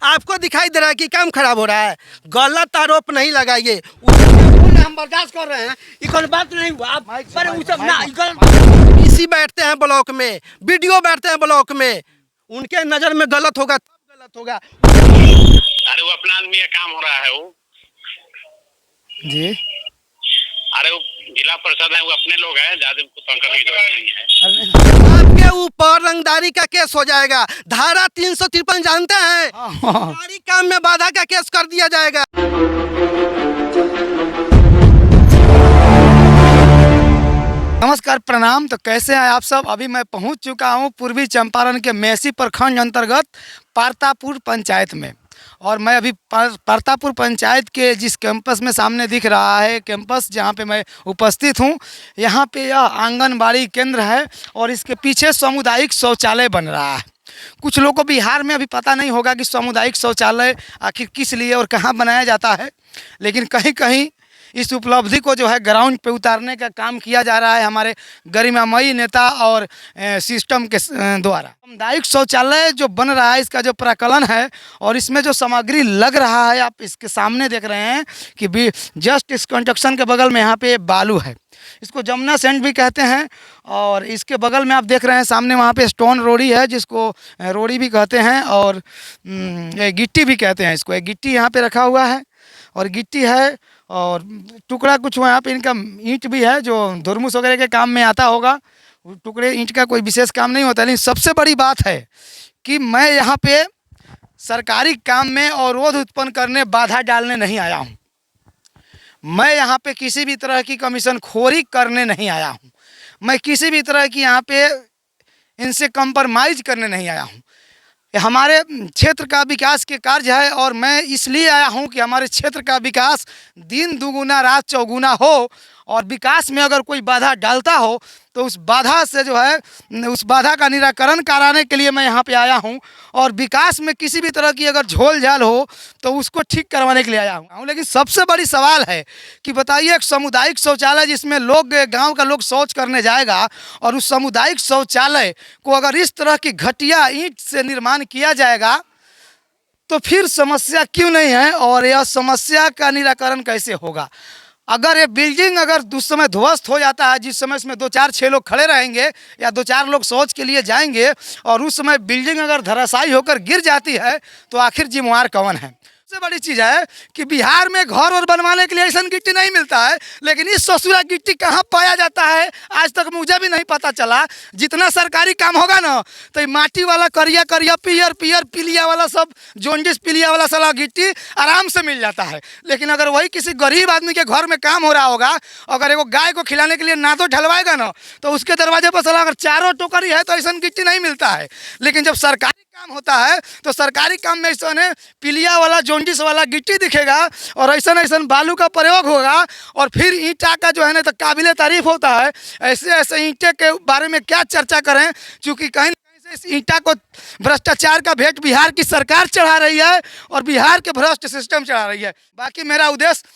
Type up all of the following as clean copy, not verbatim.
आपको दिखाई दे रहा है कि काम खराब हो रहा है। गलत आरोप नहीं लगाइए। हम बर्दाश्त कर रहे हैं, ये कोई बात नहीं हुआ। आप पर वो सब ना इसी बैठते हैं ब्लॉक में, वीडियो बैठते हैं ब्लॉक में, उनके नजर में गलत होगा तब गलत होगा। अरे वो अपना आदमी का काम हो रहा है वो जी। अरे वो जिला परिषद है, वो अपने लोग हैं, ज्यादा कुछ तंग करने की जरूरत नहीं है। आपके ऊपर रंगदारी का केस हो जाएगा। धारा 353 जानते हैं? सरकारी काम में बाधा का केस कर दिया जाएगा। नमस्कार, प्रणाम। तो कैसे हैं आप सब? अभी मैं पहुंच चुका हूं पूर्वी चंपारण के मेसी प्रखंड अंतर्गत पारतापुर पंचायत में। और मैं अभी पारतापुर पंचायत के जिस कैंपस में सामने दिख रहा है कैंपस, जहां पे मैं उपस्थित हूं, यहां पे यह आंगनबाड़ी केंद्र है और इसके पीछे सामुदायिक शौचालय बन रहा है। कुछ लोगों को बिहार में अभी पता नहीं होगा कि सामुदायिक शौचालय आखिर किस लिए और कहाँ बनाया जाता है, लेकिन कहीं कहीं इस उपलब्धि को जो है ग्राउंड पे उतारने का काम किया जा रहा है हमारे गरिमामयी नेता और सिस्टम के द्वारा। सामुदायिक शौचालय जो बन रहा है, इसका जो प्राकलन है और इसमें जो सामग्री लग रहा है, आप इसके सामने देख रहे हैं कि जस्ट इस कंस्ट्रक्शन के बगल में यहाँ पे बालू है, इसको जमुना सैंड भी कहते हैं। और इसके बगल में आप देख रहे हैं सामने वहाँ पे स्टोन रोड़ी है, जिसको रोड़ी भी कहते हैं और गिट्टी भी कहते हैं इसको। एक गिट्टी यहाँ पे रखा हुआ है और गिट्टी है और टुकड़ा कुछ वहाँ पे इनका ईंट भी है जो धुरमुस वगैरह के काम में आता होगा। टुकड़े ईंट का कोई विशेष काम नहीं होता। लेकिन सबसे बड़ी बात है कि मैं यहाँ पे सरकारी काम में अवरोध उत्पन्न करने, बाधा डालने नहीं आया हूँ। मैं यहाँ पे किसी भी तरह की कमीशन खोरी करने नहीं आया हूँ। मैं किसी भी तरह की यहाँ पे इनसे कंप्रोमाइज़ करने नहीं आया हूँ। हमारे क्षेत्र का विकास के कार्य है और मैं इसलिए आया हूं कि हमारे क्षेत्र का विकास दिन दुगुना रात चौगुना हो, और विकास में अगर कोई बाधा डालता हो तो उस बाधा से जो है, उस बाधा का निराकरण कराने के लिए मैं यहाँ पे आया हूँ। और विकास में किसी भी तरह की अगर झोल झाल हो तो उसको ठीक करवाने के लिए आया हूँ। लेकिन सबसे बड़ी सवाल है कि बताइए, एक सामुदायिक शौचालय जिसमें लोग, गांव का लोग शौच करने जाएगा, और उस सामुदायिक शौचालय को अगर इस तरह की घटिया ईंट से निर्माण किया जाएगा तो फिर समस्या क्यों नहीं है, और यह समस्या का निराकरण कैसे होगा? अगर ये बिल्डिंग अगर उस समय ध्वस्त हो जाता है, जिस समय इसमें 2-4-6 लोग खड़े रहेंगे या 2-4 लोग शौच के लिए जाएंगे, और उस समय बिल्डिंग अगर धराशायी होकर गिर जाती है तो आखिर जिम्मेवार कौन है? सबसे बड़ी चीज़ है कि बिहार में घर और बनवाने के लिए ऐसा गिट्टी नहीं मिलता है, लेकिन इस ससुरा गिट्टी कहाँ पाया जाता है आज तक मुझे भी नहीं पता चला। जितना सरकारी काम होगा ना, तो ये माटी वाला करिया करिया पियर पियर पीलिया वाला सब जोंडिस पीलिया वाला साला गिट्टी आराम से मिल जाता है। लेकिन अगर वही किसी गरीब आदमी के घर में काम हो रहा होगा, अगर एगो गाय को खिलाने के लिए नादो ढलवाएगा ना, तो उसके दरवाजे पर साला अगर चारों टोकरी है तो ऐसा गिट्टी नहीं मिलता है। लेकिन जब सरकारी काम होता है तो सरकारी काम में ऐसा पीलिया वाला जोंडिस वाला गिट्टी दिखेगा और ऐसा बालू का प्रयोग होगा, और फिर ईंटा का जो है ना तो काबिले तारीफ होता है। ऐसे ऐसे ईंटे के बारे में क्या चर्चा करें, क्योंकि कहीं ना कहीं से इस ईंटा को भ्रष्टाचार का भेंट बिहार की सरकार चढ़ा रही है और बिहार के भ्रष्ट सिस्टम चढ़ा रही है। बाकी मेरा उद्देश्य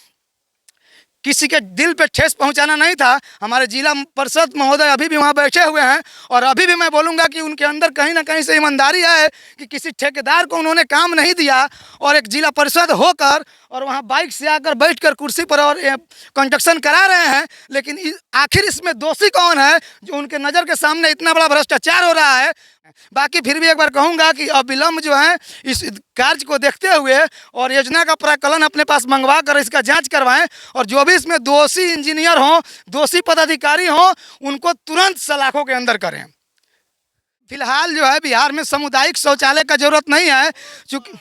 किसी के दिल पे ठेस पहुंचाना नहीं था। हमारे जिला परिषद महोदय अभी भी वहाँ बैठे हुए हैं, और अभी भी मैं बोलूँगा कि उनके अंदर कहीं ना कहीं से ईमानदारी है कि किसी ठेकेदार को उन्होंने काम नहीं दिया, और एक जिला परिषद होकर और वहाँ बाइक से आकर बैठकर कुर्सी पर और कंस्ट्रक्शन करा रहे हैं। लेकिन आखिर इसमें दोषी कौन है जो उनके नज़र के सामने इतना बड़ा भ्रष्टाचार हो रहा है? बाकी फिर भी एक बार कहूँगा कि अविलंब जो है इस कार्य को देखते हुए और योजना का प्राकलन अपने पास मंगवा कर इसका जांच करवाएं, और जो भी इसमें दोषी इंजीनियर हों, दोषी पदाधिकारी हों, उनको तुरंत सलाखों के अंदर करें। फिलहाल जो है बिहार में सामुदायिक शौचालय का जरूरत नहीं है, क्योंकि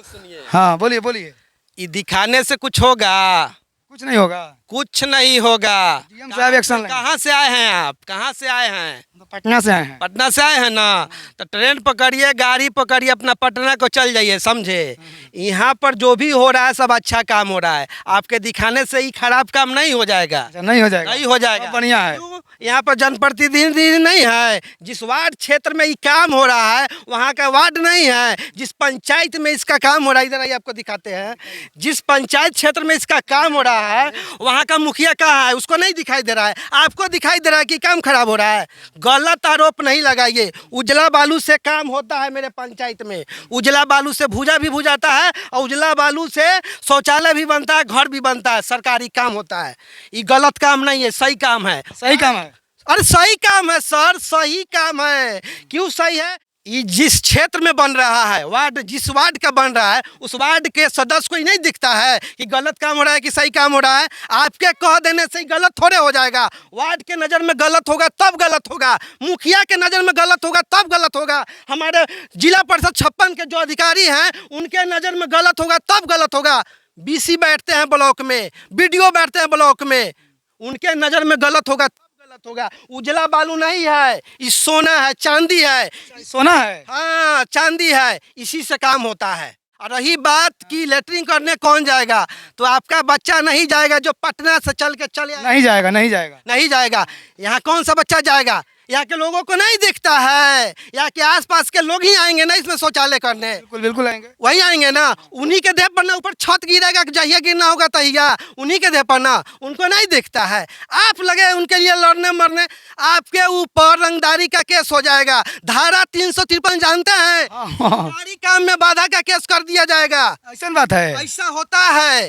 सुनिए, हाँ बोलिए बोलिए। ये दिखाने से कुछ होगा? कुछ नहीं होगा, कुछ नहीं होगा। डीएम साहब एक्शन लेंगे। कहाँ से आए हैं आप? कहाँ से आए हैं? तो पटना से आए हैं। पटना से आए हैं ना, तो ट्रेन पकड़िए, गाड़ी पकड़िए, अपना पटना को चल जाइए, समझे? यहाँ पर जो भी हो रहा है सब अच्छा काम हो रहा है। आपके दिखाने से ही खराब काम नहीं हो जाएगा। अच्छा, नहीं हो जाएगा? नहीं हो जाएगा। बढ़िया है। क्यों? यहाँ पर जनप्रतिनिधि नहीं है, जिस वार्ड क्षेत्र में ये काम हो रहा है वहाँ का वार्ड नहीं है, जिस पंचायत में इसका काम हो रहा है, इधर आइए आपको दिखाते हैं, जिस पंचायत क्षेत्र में इसका काम हो रहा है वहाँ का मुखिया कहाँ है, उसको नहीं दिखाई दे रहा है। आपको दिखाई दे रहा है कि काम खराब हो रहा है। गलत आरोप नहीं लगाइए। उजला बालू से काम होता है मेरे पंचायत में, उजला बालू से भूजा भी भुजाता है और उजला बालू से शौचालय भी बनता है, घर भी बनता है, सरकारी काम होता है। ये गलत काम नहीं है, सही काम है। सही काम है। अरे सही काम है सर, सही काम है। क्यों सही है? ये जिस क्षेत्र में बन रहा है वार्ड, जिस वार्ड का बन रहा है उस वार्ड के सदस्य को ही नहीं दिखता है कि गलत काम हो रहा है कि सही काम हो रहा है। आपके कह देने से ही गलत थोड़े हो जाएगा। वार्ड के नज़र में गलत होगा तब गलत होगा, मुखिया के नज़र में गलत होगा तब गलत होगा, हमारे जिला परिषद 56 के जो अधिकारी हैं उनके नज़र में गलत होगा तब गलत होगा। बीसी बैठते हैं ब्लॉक में, बीडीओ बैठते हैं ब्लॉक में, उनके नज़र में गलत होगा गलत होगा। उजला बालू नहीं है, ये सोना है, चांदी है। सोना है। हाँ चांदी है, इसी से काम होता है। और रही बात कि लेटरिन करने कौन जाएगा, तो आपका बच्चा नहीं जाएगा जो पटना से चल के चले नहीं जाएगा, नहीं जाएगा, नहीं जाएगा। यहाँ कौन सा बच्चा जाएगा? यहाँ के लोगों को नहीं दिखता है, यहाँ के आसपास के लोग ही आएंगे ना इसमें शौचालय करने। बिल्कुल बिल्कुल आएंगे, वही आएंगे ना, उन्हीं के देह पर ना ऊपर छत गिरेगा, जहिया गिरना होगा तहिया उन्हीं के देह पर ना, उनको नहीं दिखता है। आप लगे उनके लिए लड़ने मरने, आपके ऊपर रंगदारी का केस हो जाएगा। धारा 353 जानते हैं, सरकारी काम में बाधा का केस कर दिया जाएगा। ऐसा बात है, ऐसा होता है।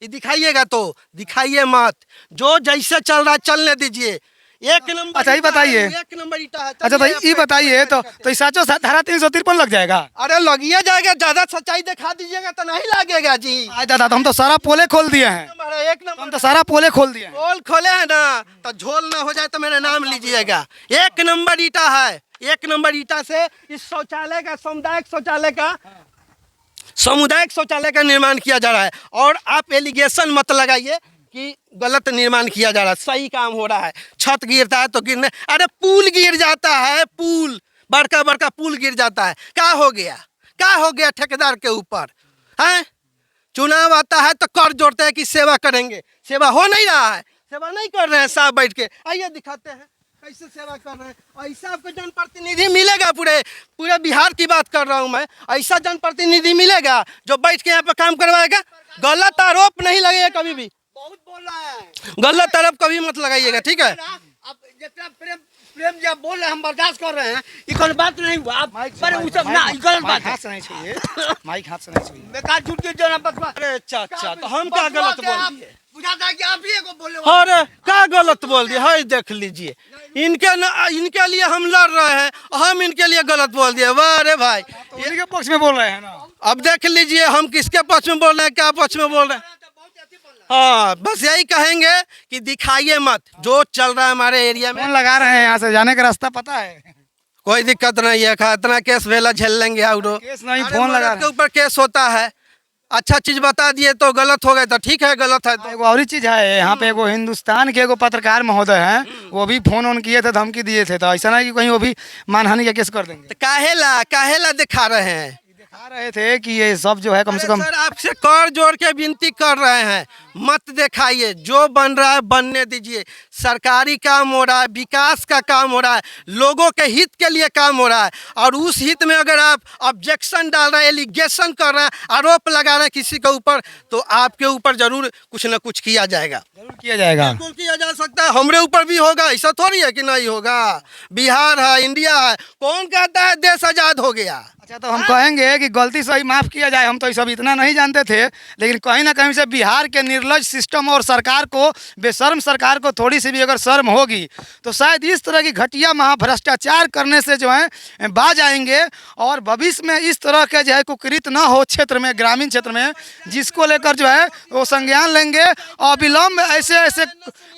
ये दिखाइएगा तो दिखाइए मत, जो जैसे चल रहा है चलने दीजिए। एक नंबर। अच्छा ये बताइए, एक नंबर ईटा है। अच्छा भाई ये बताइए तो साचो धारा 353 लग जाएगा? अरे लगिए जाएगा, ज्यादा सच्चाई दिखा दीजिएगा तो नहीं लगेगा जी। आज दादा तो हम तो सारा पोले खोल दिए हैं, एक नंबर हम तो सारा पोले खोल दिए हैं। झोल खोले हैं ना, तो झोल ना हो जाए तो मेरा नाम लीजिएगा। एक नंबर ईटा है, एक नंबर ईटा से इस शौचालय का, सामुदायिक शौचालय का निर्माण किया जा रहा है। और आप एलिगेशन मत लगाइए कि गलत निर्माण किया जा रहा है, सही काम हो रहा है। छत गिरता है तो गिरने, अरे पुल गिर जाता है, पुल बड़का बड़का पुल गिर जाता है, क्या हो गया, क्या हो गया ठेकेदार के ऊपर हैं? चुनाव आता है तो कर जोड़ते हैं कि सेवा करेंगे, सेवा हो नहीं रहा है, सेवा नहीं कर रहे हैं। साहब बैठ के आइए दिखाते हैं कैसे सेवा कर रहे हैं। ऐसा आपको जनप्रतिनिधि मिलेगा, पूरे बिहार की बात कर रहा हूँ मैं, ऐसा जनप्रतिनिधि मिलेगा जो बैठ के यहाँ पे काम करवाएगा। गलत आरोप नहीं लगेगा कभी भी, बहुत बोल रहा है, गलत आरोप कभी मत लगाइएगा, ठीक है? अब जितना प्रेम जब बोल रहे हैं हम बर्दाश्त कर रहे हैं, ये कोई बात नहीं हुआ। आप पर वो सब ना, ये गलत बात है। हाथ से नहीं छुइए, माइक हाथ से नहीं छुइए, बेकार झूठ के जो ना बकवास। अरे चाचा तो हम क्या गलत बोल दिए? बुझाता है कि आप ही को बोले। अरे क्या गलत बोल दिए? हाय देख लीजिए, इनके लिए हम लड़ रहे हैं, हम इनके लिए गलत बोल दिए। वाह रे भाई, इनके पक्ष में बोल रहे हैं ना। अब देख लीजिए हम किसके पक्ष में बोल रहे हैं, क्या पक्ष में बोल रहे हैं। हाँ बस यही कहेंगे कि दिखाइए मत, जो चल रहा है हमारे एरिया में। फोन लगा रहे हैं, यहाँ से जाने का रास्ता पता है? कोई दिक्कत नहीं है, इतना केस वेला झेल लेंगे। और केस नहीं, फोन लगा के ऊपर केस होता है। अच्छा चीज बता दिए तो गलत हो गए तो ठीक है, गलत है तो। एगो और चीज है, यहाँ पे एगो हिंदुस्तान के एगो पत्रकार महोदय हैं, वो भी फोन ऑन किए थे, धमकी दिए थे, तो ऐसा नहीं कि कहीं वो भी मानहानि का केस कर देंगे। तो काहेला दिखा रहे हैं? दिखा रहे थे कि ये सब जो है कम से कम। सर आपसे कर जोड़ के विनती कर रहे हैं, मत दिखाइए, जो बन रहा है बनने दीजिए। सरकारी काम हो रहा है, विकास का काम हो रहा है, लोगों के हित के लिए काम हो रहा है, और उस हित में अगर आप ऑब्जेक्शन डाल रहे हैं, एलिगेशन कर रहे हैं, आरोप लगा रहे हैं किसी के ऊपर, तो आपके ऊपर जरूर कुछ न कुछ किया जाएगा, जरूर किया जाएगा, बिल्कुल किया जा सकता है। हमारे ऊपर भी होगा, ऐसा थोड़ी है कि नहीं होगा। बिहार है, इंडिया है, कौन कहता है देश आज़ाद हो गया? अच्छा तो हम कहेंगे कि गलती सही माफ़ किया जाए। हम तो ये सब इतना नहीं जानते थे, लेकिन कहीं ना कहीं से बिहार के निर्लज सिस्टम और सरकार को, बेशर्म सरकार को थोड़ी सी भी अगर शर्म होगी तो शायद इस तरह की घटिया महाभ्रष्टाचार करने से जो है बाज आएंगे, और भविष्य में इस तरह के जो है कुकृत ना हो क्षेत्र में, ग्रामीण क्षेत्र में, जिसको लेकर जो है वो संज्ञान लेंगे और विलम्ब ऐसे ऐसे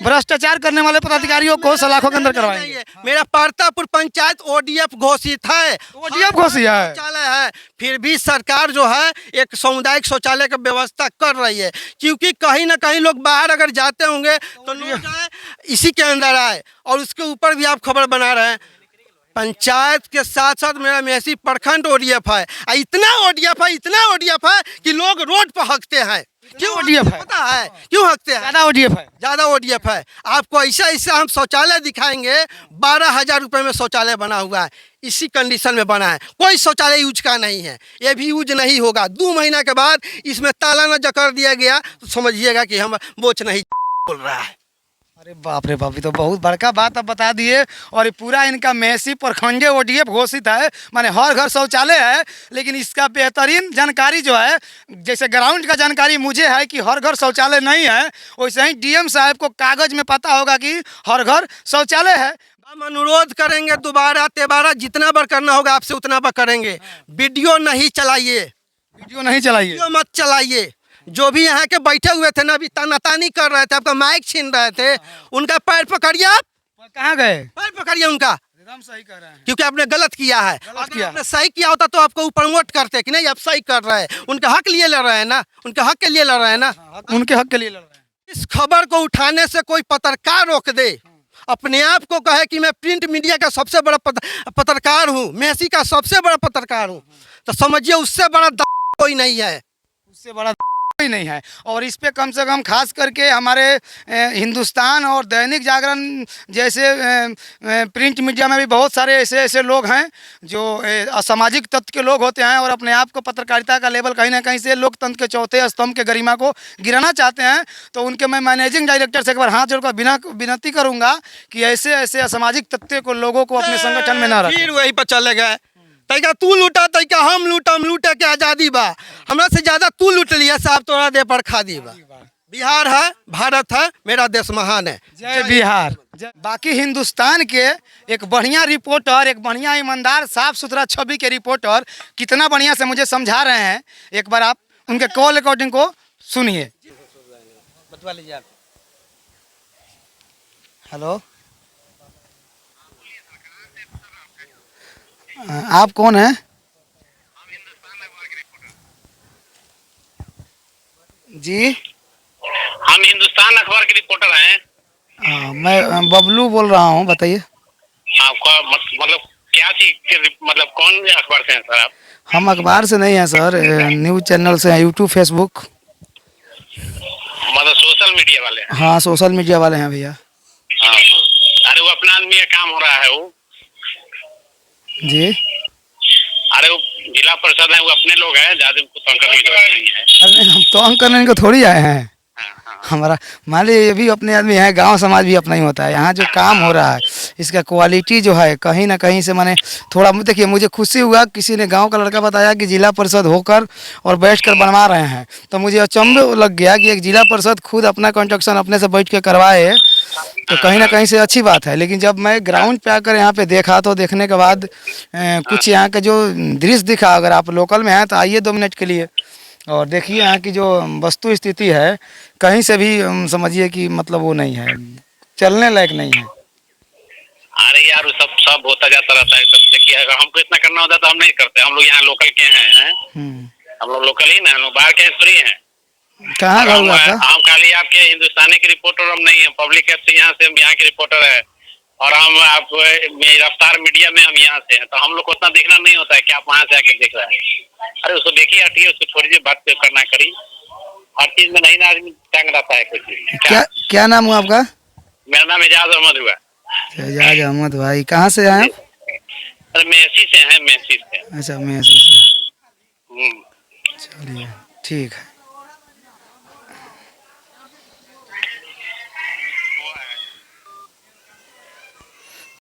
भ्रष्टाचार करने वाले पदाधिकारियों को सलाखों के अंदर करवाएंगे। मेरा पारतापुर पंचायत ODF घोषित है, ODF घोषित है, शौचालय है, फिर भी सरकार जो है एक सामुदायिक शौचालय की व्यवस्था कर रही है, क्योंकि कहीं ना कहीं लोग बाहर अगर जाते होंगे तो लोग आए इसी के अंदर आए, और उसके ऊपर भी आप खबर बना रहे हैं। पंचायत के साथ साथ मेरा मेसी प्रखंड ODF है, इतना ODF है कि लोग रोड पर हकते हैं। क्यों ODF है? पता है क्यों हकते हैं? ज़्यादा ODF है। ज्यादा ODF है। आपको ऐसा ऐसा हम शौचालय दिखाएंगे, 12,000 रुपए में शौचालय बना हुआ है, इसी कंडीशन में बना है। कोई शौचालय यूज का नहीं है, ये भी यूज नहीं होगा। 2 महीना के बाद इसमें ताला न जकड़ दिया गया तो समझिएगा कि हम बोच नहीं बोल रहा है। अरे बाप रे बाप, ये तो बहुत बड़का बात आप बता दिए। और ये पूरा इनका मेसी प्रखंड ODF घोषित है, माने हर घर शौचालय है। लेकिन इसका बेहतरीन जानकारी जो है, जैसे ग्राउंड का जानकारी मुझे है कि हर घर शौचालय नहीं है, वैसे ही DM साहब को कागज में पता होगा कि हर घर शौचालय है। हम अनुरोध करेंगे दोबारा तेबारा जितना बार करना होगा आपसे उतना बार करेंगे। वीडियो नहीं चलाइए, वीडियो नहीं चलाइए। वीडियो मत चलाइए। जो भी यहाँ के बैठे हुए थे ना, अभी तानातानी कर रहे थे, आपका माइक छीन रहे थे, उनका पैर पकड़िए। आप कहाँ गए? पैर पकड़िए उनका, एकदम सही कर रहे हैं। क्योंकि आपने गलत किया है। गलत अगर किया। आपने सही किया होता तो आपको प्रमोट करते कि नहीं आप सही कर रहे हैं। उनका हक लिए लड़ रहे हैं ना, उनके हक के लिए लड़ रहे हैं ना। उनके हक के लिए लड़ रहे हैं। इस खबर को उठाने से कोई पत्रकार रोक दे, अपने आप को कहे कि मैं प्रिंट मीडिया का सबसे बड़ा पत्रकार हूँ, मेसी का सबसे बड़ा पत्रकार हूँ, तो समझिए उससे बड़ा कोई नहीं है, उससे बड़ा कोई नहीं है। और इस पे कम से कम खास करके हमारे हिंदुस्तान और दैनिक जागरण जैसे प्रिंट मीडिया में भी बहुत सारे ऐसे ऐसे लोग हैं जो असामाजिक तत्व के लोग होते हैं और अपने आप को पत्रकारिता का लेवल कहीं ना कहीं से लोकतंत्र के चौथे स्तंभ के गरिमा को गिराना चाहते हैं। तो उनके मैं मैनेजिंग डायरेक्टर से एक बार हाथ जोड़कर विनती करूँगा कि ऐसे ऐसे असामाजिक तत्व को लोगों को अपने संगठन में न रखें। फिर वहीं पर चले गए, तैका तू लूटा तैका हम लूटे के आज़ादी बा, हमरा से ज़्यादा तू लूट लिया साहब, तोरा दे पर खादी बा। बिहार है, भारत है, मेरा देश महान है। जय बिहार। बाकी हिंदुस्तान के एक बढ़िया रिपोर्टर, एक बढ़िया ईमानदार साफ सुथरा छवि के रिपोर्टर कितना बढ़िया से मुझे समझा रहे हैं। एक बार आप उनके कॉल रिकॉर्डिंग को सुनिए। बतवा लीजिए आप। हेलो, आप कौन हैं? जी हम हिंदुस्तान अखबार के रिपोर्टर हैं। मैं बबलू बोल रहा हूँ, बताइए। आपका मतलब क्या चीज के, मतलब कौन अखबार से हैं सर आप? हम अखबार से नहीं हैं सर, न्यूज़ चैनल से हैं, यूट्यूब फेसबुक। मतलब सोशल मीडिया वाले हैं? हाँ, सोशल मीडिया वाले हैं भैया। हाँ। अरे वो अपना आदमी का काम हो रहा है वो। जी, अरे वो जिला परिषद है, वो अपने लोग हैं, ज्यादा उनको तंग करने की जरूरत नहीं है। अरे हम तंग करने को थोड़ी आए हैं। हाँ, हाँ। हमारा मान लीजिए ये भी अपने आदमी है, गांव समाज भी अपना ही होता है। यहाँ जो काम हो रहा है इसका क्वालिटी जो है कहीं ना कहीं से माने थोड़ा, देखिए मुझे खुशी हुआ, किसी ने गांव का लड़का बताया कि जिला परिषद होकर और बैठकर बनवा रहे हैं, तो मुझे अचंभे लग गया कि एक जिला परिषद खुद अपना कंस्ट्रक्शन अपने से बैठ के करवाए, तो कहीं ना कहीं से अच्छी बात है। लेकिन जब मैं ग्राउंड पे आकर यहाँ पे देखा तो देखने के बाद कुछ यहाँ का जो दृश्य दिखा, अगर आप लोकल में हैं तो आइए 2 मिनट के लिए और देखिए यहाँ की जो वस्तु स्थिति है, कहीं से भी समझिए कि मतलब वो नहीं है, चलने लायक नहीं है। अरे यार वो सब होता जाता रहता है। सब देखिए, अगर हमको इतना करना होता तो हम नहीं करते। हम लोग यहाँ लोकल के हैं, हम लोग लोकल ही ना, हम लोग बाहर के थोड़ी हैं। कहाँ घर हुआ था? हम खाली आपके हिंदुस्तानी के रिपोर्टर हम नहीं है, पब्लिक ऐप से यहाँ से हम यहाँ के रिपोर्टर है, और हम आप रफ्तार मीडिया में हम यहाँ से हैं, तो हम लोग को उतना देखना नहीं होता है कि आप वहाँ से आके देख रहे हैं। अरे उसको देखिए, हटिए, उसको छोड़िए, बात करना करी। हर चीज में नहीं ना आदमी तंग रहता है कुछ भी। क्या नाम हुआ आपका? मेरा नाम एजाज अहमद हुआ। एजाज अहमद भाई, कहाँ से आए? अरे मेसी से हैं, मेसी से। अच्छा, मेसी से। हम्म। चलिए ठीक है।